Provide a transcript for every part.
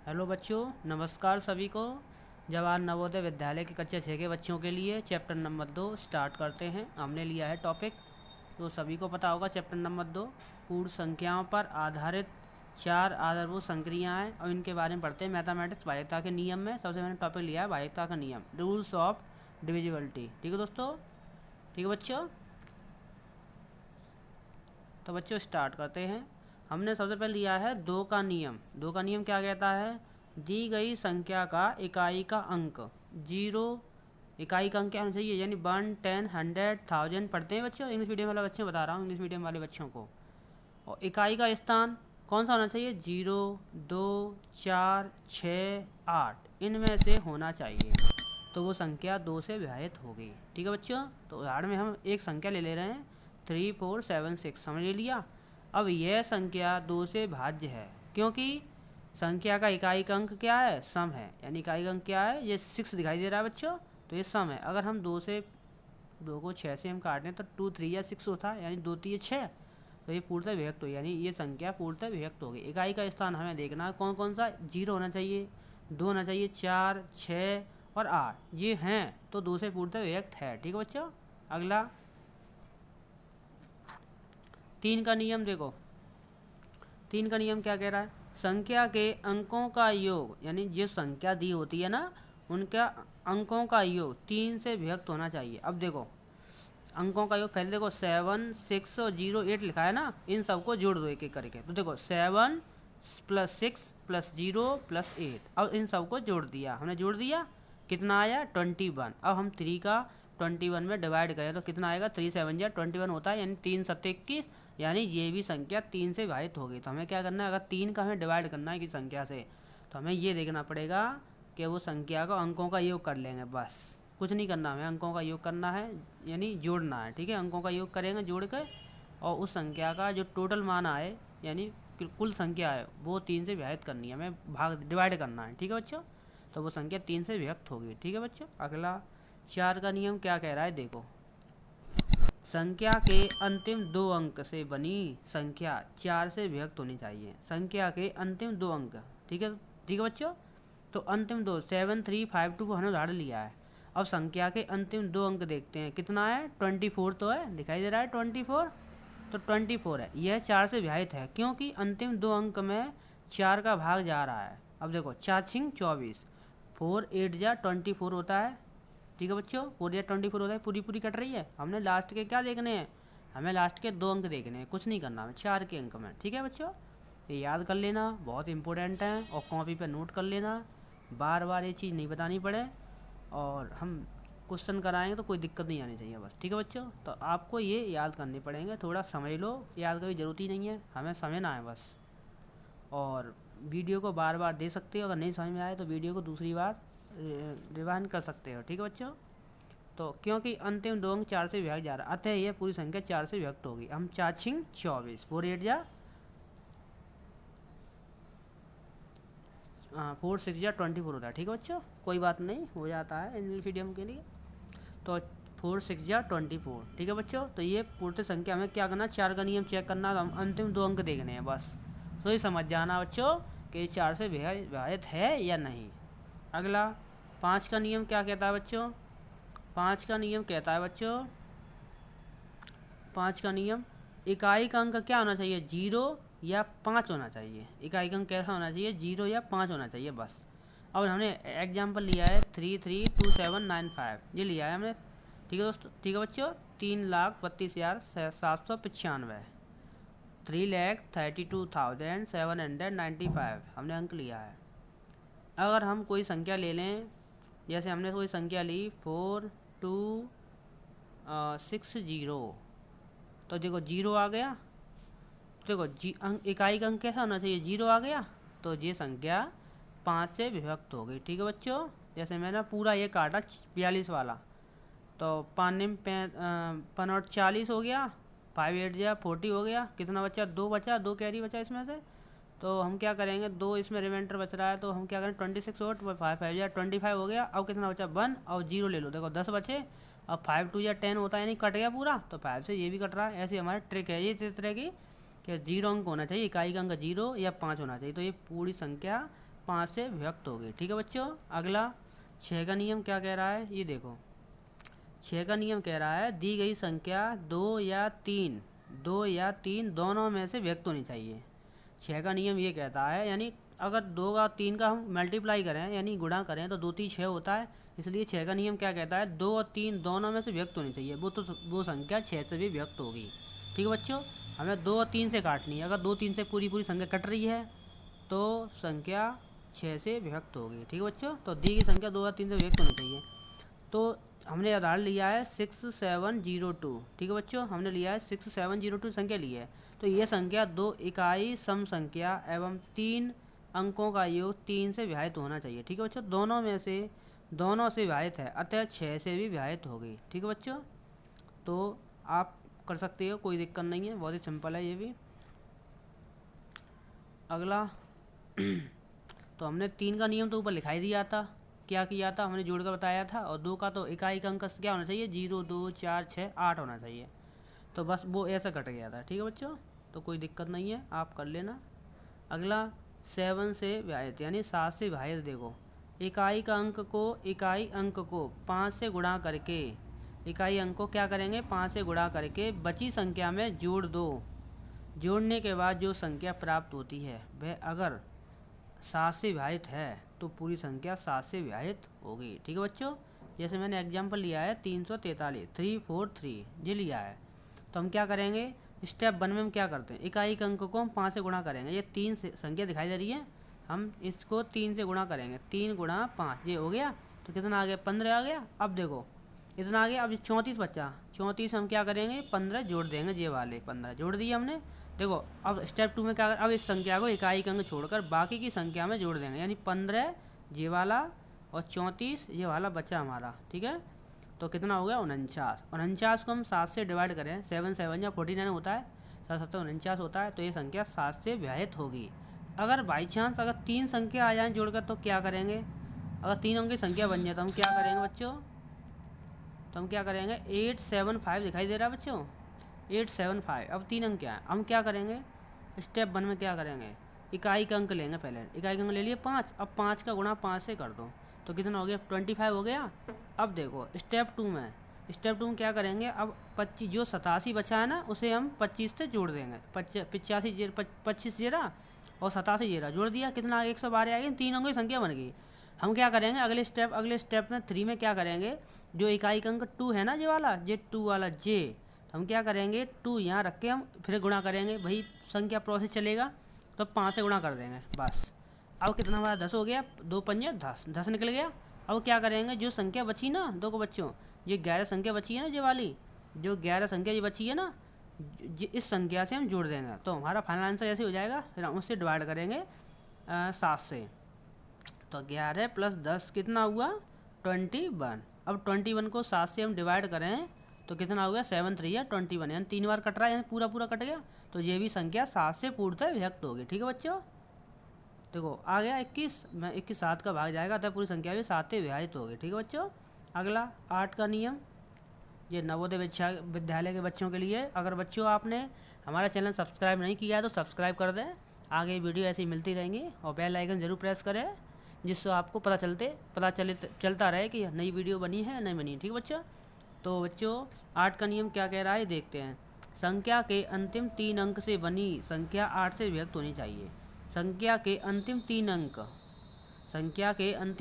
Hello बच्चों, नमस्कार सभी को। जवाहर नवोदय विद्यालय के कक्षा 6 के बच्चों के लिए चैप्टर नंबर 2 स्टार्ट करते हैं। हमने लिया है टॉपिक, तो सभी को पता होगा चैप्टर नंबर 2 पूर्ण संख्याओं पर आधारित 4 आधारभूत संक्रियाएँ और इनके बारे में पढ़ते हैं। मैथमेटिक्स भाज्यता के नियम में सबसे मैंने टॉपिक लिया है भाज्यता का नियम, रूल्स ऑफ डिविजिबिलिटी। ठीक है दोस्तों, ठीक है बच्चों। तो बच्चों स्टार्ट करते हैं। हमने सबसे पहले लिया है 2 का नियम। 2 का नियम क्या कहता है? दी गई संख्या का इकाई का अंक 0, इकाई का अंक क्या होना चाहिए, यानी 1, 10, 100, 1000 पढ़ते हैं बच्चों। इंग्लिश मीडियम वाले बच्चे बता रहा हूँ, इंग्लिश मीडियम वाले बच्चों को। और इकाई का स्थान कौन सा होना चाहिए? 0, 2, 4, 6, 8 इनमें से होना चाहिए, तो वो संख्या 2 से विभाजित होगी। ठीक है बच्चों। तो उदाहरण में हम एक संख्या ले रहे हैं 3, 4, 7, 6, समझ लिया। अब यह संख्या 2 से भाज्य है क्योंकि संख्या का इकाई का अंक क्या है? सम है, यानी इकाई का अंक क्या है? ये 6 दिखाई दे रहा है बच्चों, तो ये सम है। अगर हम 2 को 6 से हम काट दें तो 2, 3 या 6 होता है, यानी 2, 3, 6, तो ये पूर्णतः विभक्त हो, यानी ये संख्या पूर्णतः विभक्त होगी। इकाई का स्थान हमें देखना है कौन कौन सा। 0 होना चाहिए, 2 होना चाहिए, 4, 6 और 8 ये हैं, तो 2 से पूर्णतः विभक्त है। ठीक है बच्चों। अगला 3 का नियम देखो। 3 का नियम क्या कह रहा है? संख्या के अंकों का योग, यानी जो संख्या दी होती है ना, उनका अंकों का योग 3 से विभक्त होना चाहिए। अब देखो अंकों का योग, पहले देखो 7, 6 और 0, 8 लिखा है ना, इन सबको जोड़ दो एक एक करके। तो देखो 7 + 6 + 0 + 8, अब इन सबको जोड़ दिया, हमने जोड़ दिया, कितना आया? 21। अब हम 3 का 21 में डिवाइड करें तो कितना आएगा? 3 7 जा 21 होता है, यानी 3 7 21, यानी ये भी संख्या 3 से विभाजित होगी। तो हमें क्या करना है? अगर 3 का हमें डिवाइड करना है किसी संख्या से, तो हमें ये देखना पड़ेगा कि वो संख्या का अंकों का योग कर लेंगे, बस कुछ नहीं करना, हमें अंकों का योग करना है, यानी जोड़ना है। ठीक है, अंकों का योग करेंगे जोड़ कर, और उस संख्या का जो टोटल मान आए, यानी कुल संख्या है, वो 3 से विभाजित करनी है, हमें भाग डिवाइड करना है। ठीक है बच्चों, तो वो संख्या 3 से विभक्त होगी। ठीक है बच्चों। अगला 4 का नियम क्या कह रहा है देखो। संख्या के अंतिम 2 अंक से बनी संख्या 4 से विभक्त होनी चाहिए। संख्या के अंतिम 2 अंक, ठीक है, ठीक है बच्चों। तो अंतिम 2 7, 3, 5, 2 को हमने उदाहरण लिया है। अब संख्या के अंतिम 2 अंक देखते हैं, कितना है? 24 तो है, दिखाई दे रहा है 24, तो 24 है, यह 4 से विभाजित है क्योंकि अंतिम 2 अंक में 4 का भाग जा रहा है। अब देखो 4 6 24, 4 8 जा 24 होता है। ठीक है बच्चों, 4 या 24 होता है, पूरी पूरी कट रही है। हमने लास्ट के क्या देखने हैं? हमें लास्ट के 2 अंक देखने हैं, कुछ नहीं करना हमें 4 के अंक में। ठीक है बच्चों, ये याद कर लेना, बहुत इंपॉर्टेंट है, और कॉपी पे नोट कर लेना, बार बार ये चीज़ नहीं बतानी पड़े, और हम क्वेश्चन कराएंगे तो कोई दिक्कत नहीं आनी चाहिए बस। ठीक है बच्चों, तो आपको ये याद करने पड़ेंगे, थोड़ा समझ लो, याद करने की ज़रूरत ही नहीं है, हमें समझना है बस। और वीडियो को बार बार दे सकते हो, अगर नहीं समझ में आए तो वीडियो को दूसरी बार रिवाइंड कर सकते हो। ठीक है बच्चों। तो क्योंकि अंतिम 2 अंक 4 से विभाजित जा रहा है, अतः यह पूरी संख्या 4 से विभक्त होगी। हम 4 6 24, 4 8 जा 4 6 जा 24 होता है। ठीक है बच्चों, कोई बात नहीं, हो जाता है इंग्लिश मीडियम के लिए। तो 4 6 जा 24। ठीक है बच्चों, तो ये पूर्ण संख्या हमें क्या करना? 4 का नियम चेक करना, तो हम अंतिम 2 अंक देखने हैं बस। तो ये समझ जाना बच्चों कि 4 से विभाजित है या नहीं। अगला 5 का नियम क्या कहता है बच्चों? 5 का नियम कहता है बच्चों, 5 का नियम, इकाई का अंक क्या होना चाहिए? 0 या 5 होना चाहिए। इकाई का अंक कैसा होना चाहिए? 0 या 5 होना चाहिए बस। अब हमने एग्जाम्पल लिया है 332795, ये लिया है हमने। ठीक है दोस्तों, ठीक है बच्चों, 3,32,795, 3,32,795 हमने अंक लिया है। अगर हम कोई संख्या ले लें, जैसे हमने कोई संख्या ली 4260, तो देखो 0 आ गया, देखो इकाई का अंक कैसा होना चाहिए? 0 आ गया, तो ये संख्या 5 से विभक्त हो गई। ठीक है बच्चों, जैसे मैंने पूरा ये काटा 42 वाला, तो 5 और 40 हो गया, 5 8 जा 40 हो गया, कितना बचा? 2 बचा, 2 कैरी बचा इसमें से। तो हम क्या करेंगे? 2 इसमें रिमाइंडर बच रहा है, तो हम क्या करें? 26 और 5 5 या 25 हो गया। अब कितना बचा? 1 और 0 ले लो, देखो 10 बचे। अब 5 2 या 10 होता है, यानी कट गया पूरा, तो 5 से ये भी कट रहा है। ऐसी हमारी ट्रिक है ये, इस तरह की कि 0 अंक होना चाहिए, इकाई का अंक 0 या 5 होना चाहिए, तो ये पूरी संख्या 5 से विभक्त होगी। ठीक है बच्चों। अगला 6 का नियम क्या कह रहा है, ये देखो 6 का नियम कह रहा है दी गई संख्या 2 या 3 दोनों में से व्यक्त होनी चाहिए। 6 का नियम ये कहता है, यानी अगर 2 का 3 का हम मल्टीप्लाई करें यानी गुणा करें तो 2 3 6 होता है। इसलिए 6 का नियम क्या कहता है, 2 और 3 दोनों में से व्यक्त होनी चाहिए। वो संख्या 6 से भी व्यक्त होगी। ठीक है बच्चों। हमें 2 और 3 से काटनी है। अगर 2 3 से पूरी संख्या कट रही है तो संख्या 6 से विभक्त होगी। ठीक है बच्चों। तो दी गई संख्या 2 और 3 से विभक्त होनी चाहिए। तो हमने उदाहरण लिया है 6702। ठीक है बच्चों, हमने लिया है 6702 संख्या ली है। तो ये संख्या 2 इकाई सम संख्या एवं 3 अंकों का योग 3 से विभाजित होना चाहिए। ठीक है बच्चों। दोनों से विभाजित है, अतः 6 से भी विभाजित होगी। ठीक है बच्चों। तो आप कर सकते हो, कोई दिक्कत नहीं है, बहुत ही सिंपल है ये भी। अगला तो हमने 3 का नियम तो ऊपर लिखाई दिया था, क्या किया था हमने जोड़ कर बताया था। और 2 का तो इकाई का अंक क्या होना चाहिए, 0 2 4 6 8 होना चाहिए। तो बस वो ऐसा कट गया था। ठीक है बच्चों। तो कोई दिक्कत नहीं है, आप कर लेना। अगला 7 से विभाजित यानी 7 से विभाजित। देखो इकाई अंक को 5 से गुणा करके, इकाई अंक को क्या करेंगे 5 से गुणा करके बची संख्या में जोड़ दो। जोड़ने के बाद जो संख्या प्राप्त होती है वह अगर 7 से विभाजित है तो पूरी संख्या 7 से विभाजित होगी। ठीक है बच्चों। जैसे मैंने एग्जाम्पल लिया है 343 343 ये लिया है। तो हम क्या करेंगे, स्टेप 1 में हम क्या करते हैं, इकाई अंक को हम 5 से गुणा करेंगे। ये 3 संख्या दिखाई दे रही है, हम इसको 3 से गुणा करेंगे। 3 गुणा 5 ये हो गया। तो कितना आ गया, 15 आ गया। अब देखो इतना आ गया। अब 34 बचा, 34 हम क्या करेंगे 15 जोड़ देंगे, ये वाले 15 जोड़ दिए हमने। देखो अब स्टेप 2 में क्या, अब इस संख्या को इकाई अंक छोड़कर बाकी की संख्या में जोड़ देंगे, यानी 15 ये वाला और 34 ये वाला बचा हमारा। ठीक है। तो कितना हो गया 49। 49 को हम 7 से डिवाइड करें, 7 7 या 49 होता है, 7 7 49 होता है। तो ये संख्या 7 से विभाजित होगी। अगर बाई चांस अगर 3 संख्या आ जाए जोड़कर तो क्या करेंगे, अगर 3 अंक की संख्या बन जाए तो हम क्या करेंगे बच्चों, तो हम क्या करेंगे 875 दिखाई दे रहा है बच्चों, 875। अब 3 अंक क्या है, हम क्या करेंगे स्टेप 1 में क्या करेंगे, इकाई का अंक लेंगे। पहले इकाई का अंक ले लिए 5, अब 5 का गुणा 5 से कर दो तो कितना हो गया 25 हो गया। अब देखो स्टेप 2 में क्या करेंगे, अब 25 जो 87 बचा है ना उसे हम 25 से जोड़ देंगे। 85 25 जेरा और 87 जेरा जोड़ दिया, कितना 112 आ गया। 3 अंकों की संख्या बन गई। हम क्या करेंगे अगले स्टेप में 3 में क्या करेंगे, जो इकाई का अंक 2 है ना ये वाला, ये 2 वाला जे, तो हम क्या करेंगे 2 यहाँ रख के हम फिर गुणा करेंगे। वही संख्या प्रोसेस चलेगा, तो 5 से गुणा कर देंगे बस। अब कितना हमारा 10 हो गया, 2 पंजे 10, 10 निकल गया। अब क्या करेंगे, जो संख्या बची ना दो को बच्चों, ये 11 संख्या बची है ना ये वाली, जो 11 संख्या ये बची है ना, इस संख्या से हम जोड़ देंगे। तो हमारा फाइनल आंसर ऐसे हो जाएगा। फिर हम उससे डिवाइड करेंगे 7 से। तो 11 + 10 कितना हुआ 21। अब 21 को 7 से हम डिवाइड करें तो कितना हो गया 7 3 या 21, यानी 3 बार कट रहा है, यानी पूरा कट गया। तो ये भी संख्या 7 से पूर्णतः विभक्त होगी। ठीक है बच्चों। देखो आ गया 21 में 21 7 का भाग जाएगा, तब पूरी संख्या भी 7 से विभाजित होगी। ठीक है बच्चों। अगला 8 का नियम, ये नवोदय विद्यालय के बच्चों के लिए। अगर बच्चों आपने हमारा चैनल सब्सक्राइब नहीं किया है तो सब्सक्राइब कर दें, आगे वीडियो ऐसी मिलती रहेंगी। और बेल आइकन ज़रूर प्रेस करें, जिससे आपको पता चलता रहे कि नई वीडियो बनी है नहीं बनी है। ठीक है बच्चों। तो बच्चों 8 का नियम क्या कह रहा है देखते हैं। संख्या के अंतिम 3 अंक से बनी संख्या 8 से विभक्त होनी चाहिए। संख्या के अंतिम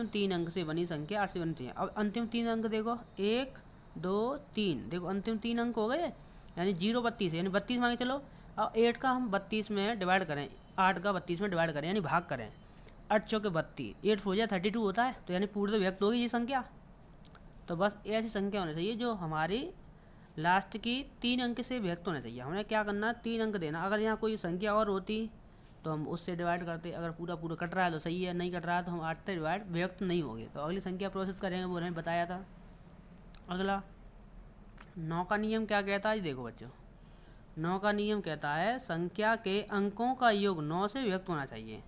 3 अंक से बनी संख्या 8 से बननी चाहिए। अब अंतिम 3 अंक देखो 1 2 3, देखो अंतिम 3 अंक हो गए, यानी 0 32 यानी 32 मांगे चलो। अब 8 का हम 32 में डिवाइड करें, 8 का 32 में डिवाइड करें यानी भाग करें, 8 चौके 32, 8 4 32 होता है, तो यानी पूर्ण व्यक्त होगी ये संख्या। तो बस ऐसी संख्या होनी चाहिए जो हमारी लास्ट की 3 अंक से व्यक्त होना चाहिए। हमें क्या करना 3 अंक देना। अगर यहाँ कोई संख्या और होती तो हम उससे डिवाइड करते। अगर पूरा कट रहा है तो सही है, नहीं कट रहा है तो हम 8 से डिवाइड व्यक्त नहीं होगी। तो अगली संख्या प्रोसेस करेंगे, वो हमें बताया था। अगला 9 का नियम क्या कहता है देखो बच्चों। 9 का नियम कहता है संख्या के अंकों का योग 9 से व्यक्त होना चाहिए।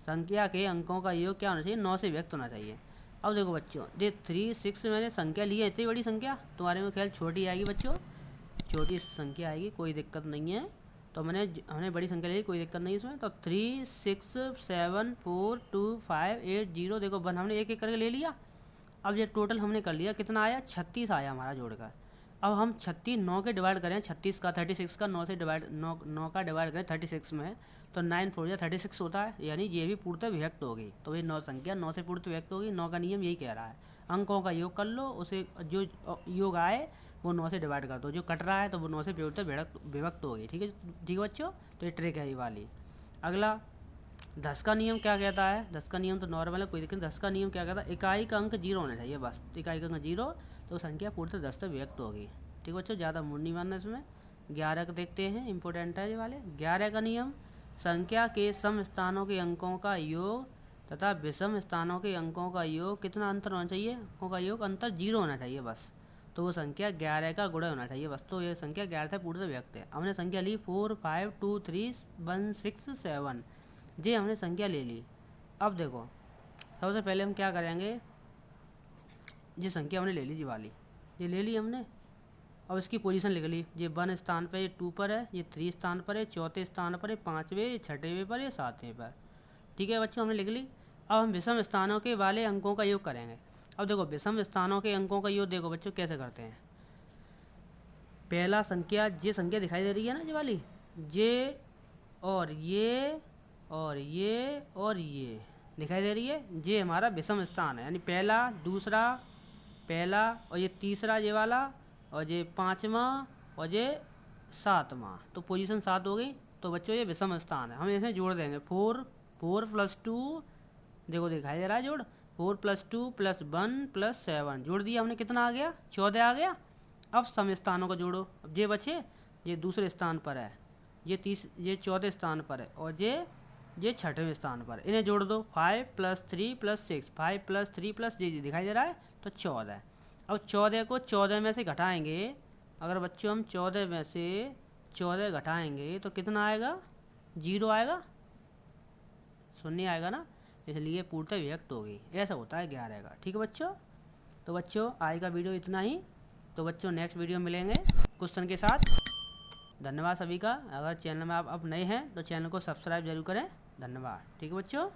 संख्या के अंकों का योग क्या होना चाहिए 9 से व्यक्त होना चाहिए। अब देखो बच्चों ये 3 6 मैंने संख्या ली है, इतनी बड़ी संख्या तुम्हारे में ख्याल छोटी आएगी बच्चों, छोटी संख्या आएगी, कोई दिक्कत नहीं है। तो हमने बड़ी संख्या ले ली, कोई दिक्कत नहीं इसमें। तो 3 6 7 4 2 5 8 0 देखो 1 हमने एक एक करके ले लिया। अब ये टोटल हमने कर लिया, कितना आया 36 आया हमारा जोड़कर। अब हम 36 9 के डिवाइड करें, 36 का 36 का 9 से डिवाइड 9 का डिवाइड करें 36 में, तो 9 4 या 36 होता है, यानी ये भी पूर्णतः विभक्त होगी। तो ये 9 संख्या 9 से पूर्णतः विभक्त होगी। 9 का नियम यही कह रहा है, अंकों का योग कर लो, उसे जो योग आए वो 9 से डिवाइड कर दो, जो कट रहा है तो वो 9 से पूर्णतः विभक्त होगी। ठीक है बच्चों, तो ये ट्रिक है ये वाली। अगला 10 का नियम क्या कहता है? 10 का नियम तो नॉर्मल है, कोई दिक्कत नहीं। 10 का नियम क्या कहता है? इकाई का अंक 0 होना चाहिए बस। इकाई का अंक 0 तो संख्या पूर्णतः 10 तक व्यक्त होगी। ठीक बच्चों, ज़्यादा मूड नहीं मानना इसमें। 11 का देखते हैं, इंपॉर्टेंट है ये वाले। 11 का नियम, संख्या के सम स्थानों के अंकों का योग तथा विषम स्थानों के अंकों का योग कितना अंतर होना चाहिए? अंकों का योग अंतर 0 होना चाहिए बस। तो वो संख्या 11 का गुणा होना चाहिए बस। तो ये संख्या 11 से पूर्णतः व्यक्त है। हमने संख्या ली 4 5 2 3 1 6 7, ये हमने संख्या ले ली। अब देखो सबसे पहले हम क्या करेंगे, ये संख्या हमने ले ली जी वाली, ये ले ली हमने। अब इसकी पोजीशन लिख ली, ये 1 स्थान पर, ये 2 पर है, ये 3 स्थान पर है, 4थे स्थान पर है, 5वें 6वें पर, ये 7वें पर। ठीक है बच्चों, हमने लिख ली। अब हम विषम स्थानों के वाले अंकों का योग करेंगे। अब देखो विषम स्थानों के अंकों का योग देखो बच्चों कैसे करते हैं। पहला संख्या, ये संख्या दिखाई दे रही है ना ये वाली, ये और ये और ये और ये दिखाई दे रही है, ये हमारा विषम स्थान है। यानी पहला, दूसरा, पहला और ये तीसरा ये वाला, और ये 5वां और ये 7वां, तो पोजीशन 7 हो गई। तो बच्चों ये विषम स्थान है, हम इसमें जोड़ देंगे 4 + 2, देखो दिखाई दे रहा है जोड़, 4 + 2 + 1 + 7 जोड़ दिया हमने, कितना आ गया 14 आ गया। अब सम स्थानों को जोड़ो। अब ये बचे, ये दूसरे स्थान पर है, ये 4थे स्थान पर है, और ये 6वें स्थान पर, इन्हें जोड़ दो। 5 + 3 + 6, 5 + 3 + जी दिखाई दे रहा है, तो 14। अब 14 को 14 में से घटाएंगे, अगर बच्चों हम 14 में से 14 घटाएंगे तो कितना आएगा? 0 आएगा, 0 आएगा ना, इसलिए पूर्णतः विभक्त होगी। ऐसा होता है 11 का। ठीक है बच्चों, तो बच्चों आज का वीडियो इतना ही। तो बच्चों नेक्स्ट वीडियो मिलेंगे क्वेश्चन के साथ। धन्यवाद सभी का। अगर चैनल में आप अब नए हैं तो चैनल को सब्सक्राइब जरूर करें। धन्यवाद। ठीक है बच्चों।